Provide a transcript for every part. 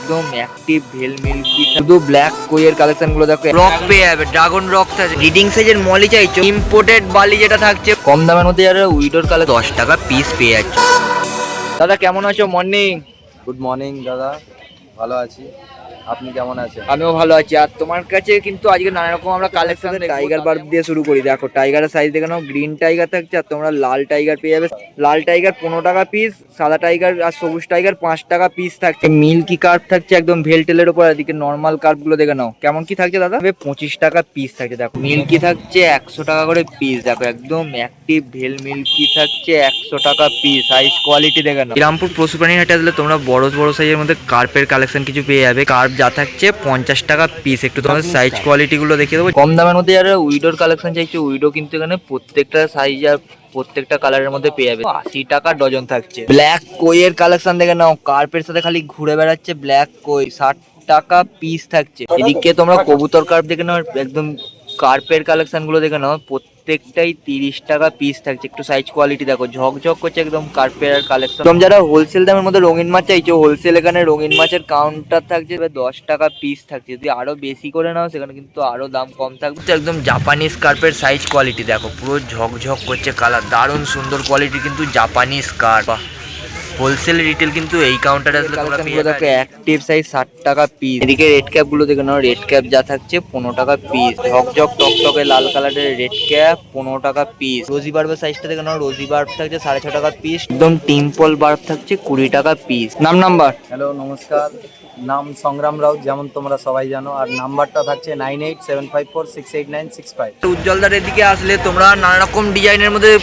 একদম অ্যাক্টিভ ভেল মিল্কি, শুধু black কোয়ের collection গুলো দেখো। রক পেয়ে যাবে, ড্রাগন রক থাকছে, রিডিং সাইজের মলি চাইছো, ইম্পোর্টেড বালি যেটা থাকছে কম দামের মধ্যে, যারা উইডোর কালে 10 টাকা পিস পেয়ে যাচ্ছে। দাদা কেমন আছো? মর্নিং। গুড মর্নিং দাদা, ভালো আছি, আপনি কেমন আছেন? আমিও ভালো আছি। আর তোমার কাছে কিন্তু আজকে নানা রকম আমরা কালেকশন, টাইগার বার্ব দিয়ে শুরু করি। দেখো টাইগারের সাইজ দেখে নাও, গ্রিন টাইগার থাকছে আর তোমরা লাল টাইগার পেয়ে যাবে। লাল টাইগার 15 টাকা পিস, সাদা টাইগার আর সবুজ টাইগার 5 টাকা পিস থাকছে। মিল্কি কার্ভ থাকছে একদম ভেলটেলের উপর, এদিকে নর্মাল কার্ভ গুলো দেখে নাও কেমন কি থাকছে দাদা। 25 টাকা পিস থাকছে। দেখো মিল্কি থাকছে 100 টাকা করে পিস। দেখো একদম অ্যাক্টিভ ভেল মিল্কি থাকছে 100 টাকা পিস। সাইজ কোয়ালিটি দেখে নাও। শ্রীরামপুর পশুপ্রাণী হাটে আসলে তোমরা বড় বড় সাইজের মধ্যে কার্পের কালেকশন কিছু পেয়ে যাবে। কার্প যা থাকছে 50 টাকা পিস। একটু তোমাদের সাইজ কোয়ালিটি গুলো দেখিয়ে দেবো। কম দামের মধ্যে যারা উইডোর কালেকশন চাইছে, উইডো কিন্তু এখানে প্রত্যেকটা সাইজ আর প্রত্যেকটা কালারের মধ্যে পেয়ে যাবে। 80 টাকা ডজন থাকছে। ব্ল্যাক কোয়ের কালেকশন দেখে নাও, কার্পের সাথে খালি ঘুরে বেড়াচ্ছে ব্ল্যাক কই, 60 টাকা পিস থাকছে। এদিকে তোমরা কবুতর কার্প দেখে নাও, একদম কার্পের কালেকশন গুলো দেখে নাও, প্রত্যেকটাই 30 টাকা পিস থাকছে। একটু সাইজ কোয়ালিটি দেখো, ঝকঝক করছে একদম কার্পের কালেকশন। তোমরা যারা হোলসেল দামের মধ্যে রঙিন মাছ চাইছো, হোলসেল এখানে রঙিন মাছের কাউন্টার থাকছে 10 টাকা পিস থাকছে। যদি আরো বেশি করে নাও সেখানে কিন্তু আরো দাম কম থাকবে। একদম জাপানিজ কার্পের সাইজ কোয়ালিটি দেখো, পুরো ঝকঝক করছে কালার, দারুণ সুন্দর কোয়ালিটি কিন্তু জাপানিজ কার্প। হোলসেল রিটেল কিন্তু এই কাউন্টারে আসলে তোমরা পেয়ে যাবে। অ্যাক্টিভ সাইজ 60 টাকা পিস। এদিকে রেড ক্যাপ গুলো দেখে নাও, রেড ক্যাপ যা থাকছে 15 টাকা পিস। ঝকঝক টকটকে লাল কালারের রেড ক্যাপ 15 টাকা পিস। রোজি বার্বের সাইজটা দেখে নাও, রোজি বার্ব থাকছে 6.5 টাকা পিস। একদম টিম্পল বার্ব থাকছে 20 টাকা পিস। নাম্বার। হ্যালো নমস্কার, নাম সংগ্রাম রাউত, যেমন তোমরা সবাই জানো, আর নাম্বারটা থাকছে 9875468965। উজ্জ্বলদার এদিকে আসলে তোমরা নানা রকম ডিজাইনের মধ্যে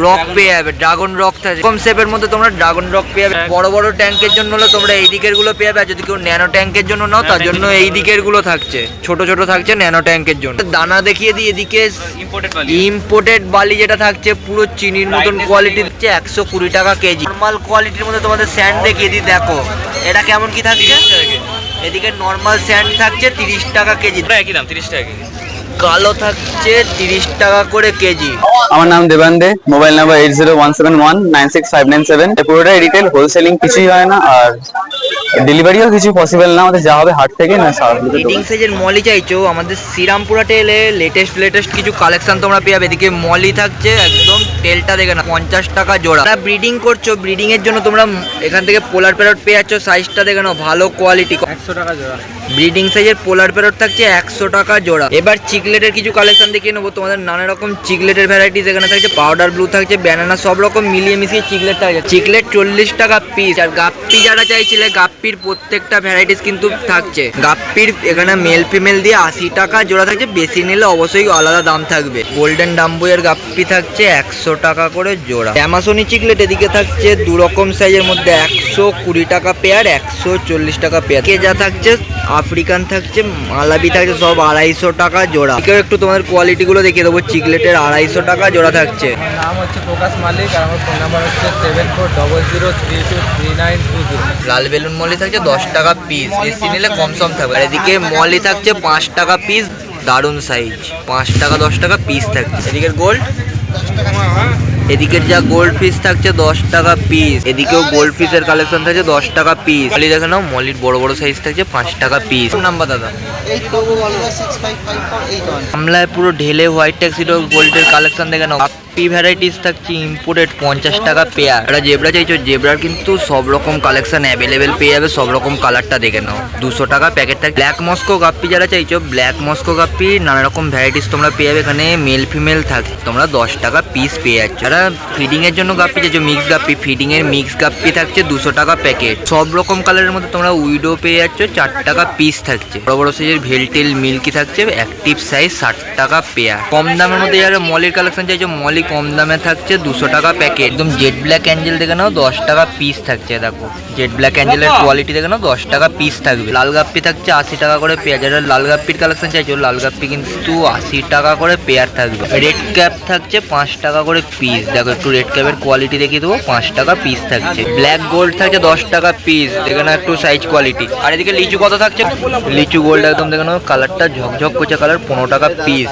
রক পেয়ে যাবে। ড্রাগন রক থাকছে কম শেপের মধ্যে, তোমরা ড্রাগন রক পেয়ে যাবে। বড় বড় ট্যাঙ্কের জন্য হলে তোমরা এই দিকের গুলো পেয়ে যাবে, আর যদি কেউ ন্যানো ট্যাঙ্কের জন্য নাও তার জন্য এই দিকের গুলো থাকছে, ছোট ছোট থাকছে ন্যানো ট্যাঙ্কের জন্য। দানা দেখিয়ে দিই, এদিকে ইম্পোর্টেড বালি যেটা থাকছে পুরো চিনির মতন কোয়ালিটি হচ্ছে 120 টাকা কেজি। নর্মাল কোয়ালিটির মধ্যে তোমাদের স্যান্ড দেখিয়ে দিই, দেখো এটা কেমন কি থাকছে। এদিকে নর্মাল স্যান্ড থাকছে 30 টাকা কেজি। একই দাম 30 টাকা কেজি। কালো থাকছে 30 টাকা করে কেজি। আমার নাম দেবান দে, মোবাইল নাম্বার 8017196597। পুরোটাই রিটেল, হোলসেলিং কিছুই হয় না, আর ডেলিভারিও কিছু পসিবল না। আমাদের যা হবে হাট থেকে না রিডিং সাইজের মলি চাইছো, আমাদের শ্রীরামপুরাটে এলে লেটেস্ট কিছু কালেকশন তোমরা পেয়ে যাবে। এদিকে মলি থাকছে একদম, টেলটা দেখে না 50 টাকা জোড়া। যারা ব্রিডিং করছো, ব্রিডিং এর জন্য তোমরা এখান থেকে পোলার প্যারট পেয়ে যাচ্ছ। সাইজটা দেখে নাও, ভালো কোয়ালিটি, 100 টাকা জোড়া। ব্রিডিং সাইজের পোলার প্যারট থাকছে 100 টাকা জোড়া। এবার চিকলেটের কিছু কালেকশন দেখিয়ে নেবো তোমাদের। নানা রকম চিকলেটের ভ্যারাইটিস এখানে থাকছে, পাউডার ব্লু থাকছে, ব্যানানা, সব রকম মিলিয়ে মিশিয়ে চিকলেট থাকছে। চিকলেট 40 টাকা পিস। আর গাপ্পি যারা চাইছিলে, গাপ্পির প্রত্যেকটা ভ্যারাইটিস কিন্তু থাকছে। গাপ্পির এখানে মেল ফিমেল দিয়ে 80 টাকা জোড়া থাকছে, বেশি নিলে অবশ্যই আলাদা দাম থাকবে। গোল্ডেন ডাম্বুয়ের গাপ্পি থাকছে 100 টাকা করে জোড়া। অ্যামাজনি চিকলেট এদিকে থাকছে দু রকম সাইজের মধ্যে, 120 টাকা পেয়ার, 140 টাকা পেয়ার। কে যা থাকছে আফ্রিকান থাকছে, মালাবি থাকছে, সব 250 টাকা জোড়া। একটু তোমাদের কোয়ালিটি গুলো দেখিয়ে দেবো। চিকলেটের 250 টাকা জোড়া থাকছে। আমার নাম হচ্ছে প্রকাশ মালিক, আর আমার ফোন নাম্বার হচ্ছে 7400323920। লাল বেলুন মলি থাকছে 10 টাকা পিস, বেশি নিলে কম সম থাকবে। আর এদিকে মলি থাকছে 5 টাকা পিস, দারুণ সাইজ, 5 টাকা 10 টাকা পিস থাকছে। এদিকের গোল্ড, এদিকের যা গোল্ড ফিশ থাকছে 10 টাকা পিস। এদিকেও গোল্ড ফিশের কালেকশন থাকছে 10 টাকা পিস। মলি দেখে নাও, মলির বড় বড় সাইজ থাকছে 5 টাকা পিস। নাম্বার দাদা আমলায় পুরো ঢেলে হোয়াইট ট্যাক্সিডো গোল্ডের কালেকশন দেখে নাও। গাপ্পি ভ্যারাইটিস থাকছে ইম্পোর্টেড 50 টাকা পেয়ার। এটা জেব্রা চাইছো, জেব্রার কিন্তু সব রকম কালেকশন অ্যাভেলেবেল পেয়ে যাবে, সব রকম কালারটা দেখে নাও। 200 টাকা প্যাকেট থাকে। ব্ল্যাক মস্কো গাপ্পি যারা চাইছো, ব্ল্যাক মস্কো গাপ্পি নানা রকম ভ্যারাইটিস তোমরা পেয়ে যাবে। এখানে মেল ফিমেল থাকে, তোমরা 10 টাকা পিস পেয়ে যাচ্ছ। যারা ফিডিং এর জন্য গাপ্পি চাইছো, মিক্স গাপ্পি, ফিডিং এর মিক্স গাপ্পি থাকছে 200 টাকা প্যাকেট। সব রকম কালারের মধ্যে তোমরা উইডো পেয়ে যাচ্ছ, 4 টাকা পিস থাকছে। বড় বড় সাইজের ভেলটেল মিল্কি থাকছে, অ্যাক্টিভ সাইজ 60 টাকা পেয়ার। কম দামের মধ্যে যারা মলির কালেকশন চাইছো, মলি কম দামে থাকছে 200 টাকা প্যাকেট। একদম জেড ব্ল্যাক অ্যাঞ্জেল দেখে নাও, 10 টাকা পিস থাকছে। দেখো জেড ব্ল্যাক অ্যাঞ্জেলের কোয়ালিটি দেখে নাও, 10 টাকা পিস থাকবে। লাল গাপ্পি থাকছে 80 টাকা করে পেয়ার। যারা লাল গাপ্পির কালেকশন চাইছো, লাল গাপ্পি কিন্তু 80 টাকা করে পেয়ার থাকবে। রেড ক্যাপ থাকছে 5 টাকা করে পিস। দেখো একটু রেড ক্যাপের কোয়ালিটি দেখিয়ে দেবো, 5 টাকা পিস থাকছে। ব্ল্যাক গোল্ড থাকছে 10 টাকা পিস, দেখে নাও একটু সাইজ কোয়ালিটি। আর এদিকে লিচু কত থাকছে, লিচু গোল্ড একদম দেখে নাও, কালারটা ঝকঝক করছে কালার, 15 টাকা পিস।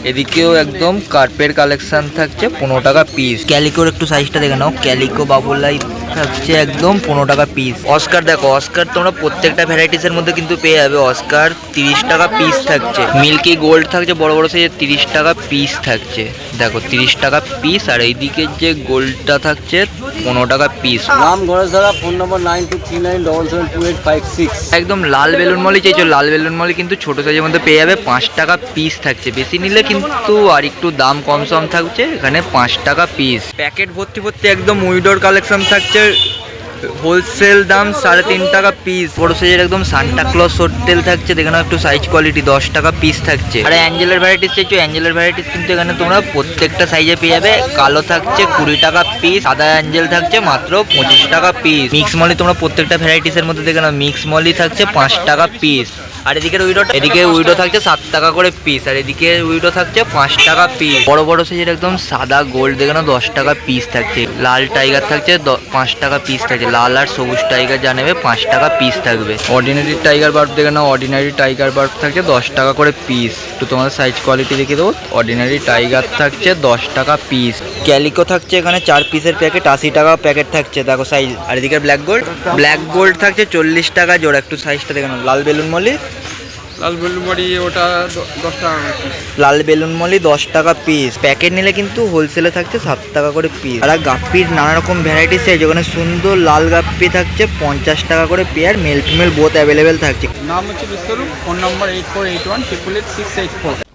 এদিকেও একদম কার্পের কালেকশন থাকছে 15 টাকা পিস। ক্যালিকোর একটু সাইজটা দেখে নাও, ক্যালিকো বাবুলাই থাকছে একদম 15 টাকা পিস। অস্কার দেখো, অস্কার তোমরা প্রত্যেকটা ভ্যারাইটিস এর মধ্যে কিন্তু পেয়ে যাবে। অস্কার 30 টাকা পিস থাকছে। মিল্কি গোল্ড থাকছে বড় বড় সাইজের 30 টাকা পিস থাকছে, দেখো 30 টাকা পিস। আর এইদিকে যে গোল্ডটা থাকছে 15 টাকা পিস। নাম গণেশধারা, ফোন নম্বর 9239772856। একদম লাল বেলুন মলি চাইছো, লাল বেলুন মলি কিন্তু ছোট সাইজের মধ্যে পেয়ে যাবে, 5 টাকা পিস থাকছে। বেশি নিলে কিন্তু আর একটু দাম কম সম থাকছে, এখানে 5 টাকা পিস। প্যাকেট ভর্তি ভর্তি একদম উইডোর কালেকশন থাকছে, হোলসেল দাম 3.5 টাকা পিস। বড় সাইজের একদম সান্টা ক্লজ হোটেল থাকছে, দেখে নাও একটু সাইজ কোয়ালিটি, 10 টাকা পিস থাকছে। আর অ্যাঞ্জেলের ভ্যারাইটিস চাইছো, অ্যাঞ্জেলের ভ্যারাইটিস কিন্তু এখানে তোমরা প্রত্যেকটা সাইজে পেয়ে যাবে। কালো থাকছে 20 টাকা পিস, সাদা অ্যাঞ্জেল থাকছে মাত্র 25 টাকা পিস। মিক্স মলি তোমরা প্রত্যেকটা ভ্যারাইটিস এর মধ্যে দেখে নাও, মিক্স মলি থাকছে 5 টাকা পিস। আর এদিকে উইডো থাকছে 7 টাকা করে পিস, আর এদিকে উইডো থাকছে 5 টাকা পিস। বড় বড় সাইজের একদম সাদা গোল্ড দেখে নাও 10 টাকা পিস থাকছে। লাল টাইগার থাকছে 5 টাকা পিস থাকছে। লাল আর সবুজ টাইগার যা নেবে 5 টাকা পিস থাকবে। অর্ডিনারি টাইগার বার্ফ দেখে নাও, অর্ডিনারি টাইগার বার্ফ থাকছে 10 টাকা করে পিস। তো তোমাদের সাইজ কোয়ালিটি দেখে দেবো। অর্ডিনারি টাইগার থাকছে 10 টাকা পিস। ক্যালিকো থাকছে এখানে 4 পিসের প্যাকেট, 80 টাকা প্যাকেট থাকছে, দেখো সাইজ। আর এদিকে ব্ল্যাক গোল্ড থাকছে 40 টাকা জোড়া। একটু সাইজটা দেখে নাও। লাল বেলুন মলি, লাল বেলুন মলি ওটা 10 টাকা। লাল বেলুন মলি 10 টাকা পিস। প্যাকেট নিলে কিন্তু হোলসেলে থাকছে 7 টাকা করে পিস। আর গাপ্পির নানা রকম ভ্যারাইটিস আছে, ওখানে সুন্দর লাল গাপ্পি থাকছে 50 টাকা করে pair. Male female both available থাকছে। নাম হচ্ছে বিশ্বরূপ, ফোন নম্বর 8481888684।